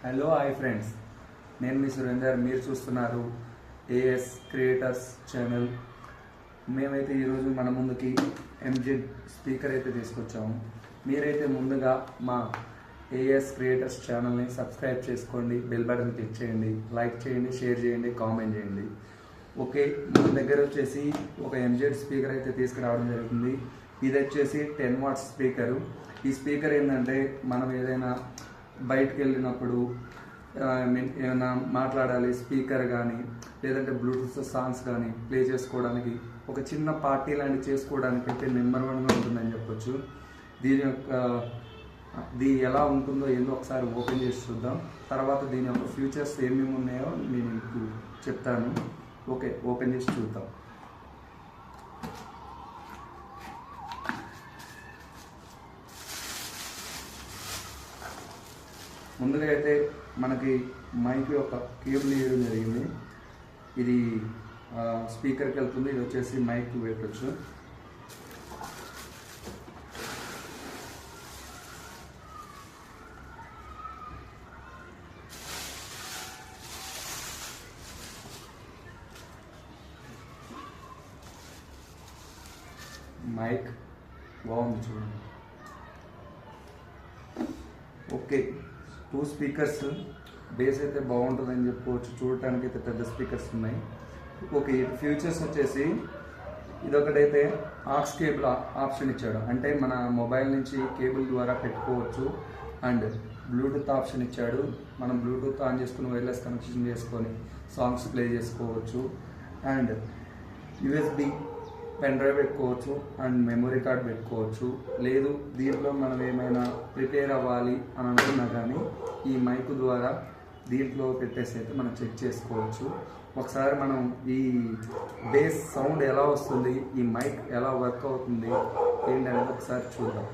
Hello hi friends, నేను మీ సురేందర్. మీరు చూస్తున్నారు ఏఎస్ క్రియేటర్స్ ఛానల్. మేమైతే ఈరోజు మన ముందుకి ఎంజెడ్ స్పీకర్ అయితే తీసుకొచ్చాము. మీరైతే ముందుగా మా ఏఎస్ క్రియేటర్స్ ఛానల్ని సబ్స్క్రైబ్ చేసుకోండి, బెల్ బటన్ క్లిక్ చేయండి, లైక్ చేయండి, షేర్ చేయండి, కామెంట్ చేయండి. ఓకే, మన దగ్గర వచ్చేసి ఒక ఎంజెడ్ స్పీకర్ అయితే తీసుకురావడం జరుగుతుంది. ఇది వచ్చేసి 10 వాట్స్ స్పీకరు. ఈ స్పీకర్ ఏంటంటే మనం ఏదైనా బయటకు వెళ్ళినప్పుడు ఏమైనా మాట్లాడాలి, స్పీకర్ కానీ లేదంటే బ్లూటూత్ సాంగ్స్ కానీ ప్లే చేసుకోవడానికి, ఒక చిన్న పార్టీ లాంటి చేసుకోవడానికి అయితే నెంబర్ 1గా ఉంటుందని చెప్పొచ్చు. దీని ఎలా ఉంటుందో ఏందో ఒకసారి ఓపెన్ చేసి చూద్దాం. తర్వాత దీని యొక్క ఫ్యూచర్స్ ఏమేమి ఉన్నాయో నేను మీకు చెప్తాను. ఓకే, ఓపెన్ చేసి చూద్దాం. ముందుగా అయితే మనకి మైక్ యొక్క కేబుల్ ఇవ్వడం జరిగింది. ఇది స్పీకర్కి వెళ్తుంది, ఇది వచ్చేసి మైక్ పెట్టచ్చు. మైక్ బాగుంది చూడండి. ఓకే, 2 స్పీకర్స్, బేస్ అయితే బాగుంటుందని చెప్పుకోవచ్చు. చూడటానికి అయితే పెద్ద స్పీకర్స్ ఉన్నాయి. ఓకే, ఫ్యూచర్స్ వచ్చేసి ఇదొకటైతే ఆక్స్ కేబుల్ ఆప్షన్ ఇచ్చాడు, అంటే మన మొబైల్ నుంచి కేబుల్ ద్వారా పెట్టుకోవచ్చు. అండ్ బ్లూటూత్ ఆప్షన్ ఇచ్చాడు, మనం బ్లూటూత్ ఆన్ చేసుకుని వైర్లెస్ కనెక్షన్ చేసుకొని సాంగ్స్ ప్లే చేసుకోవచ్చు. అండ్ యూఎస్బి పెన్ డ్రైవ్ పెట్టుకోవచ్చు అండ్ మెమొరీ కార్డ్ పెట్టుకోవచ్చు. లేదు దీంట్లో మనం ఏమైనా ప్రిపేర్ అవ్వాలి అని అనుకున్నా కానీ ఈ మైక్ ద్వారా దీంట్లో పెట్టేసి అయితే మనం చెక్ చేసుకోవచ్చు. ఒకసారి మనం ఈ బేస్ సౌండ్ ఎలా వస్తుంది, ఈ మైక్ ఎలా వర్క్ అవుతుంది ఏంటనేది ఒకసారి చూద్దాం.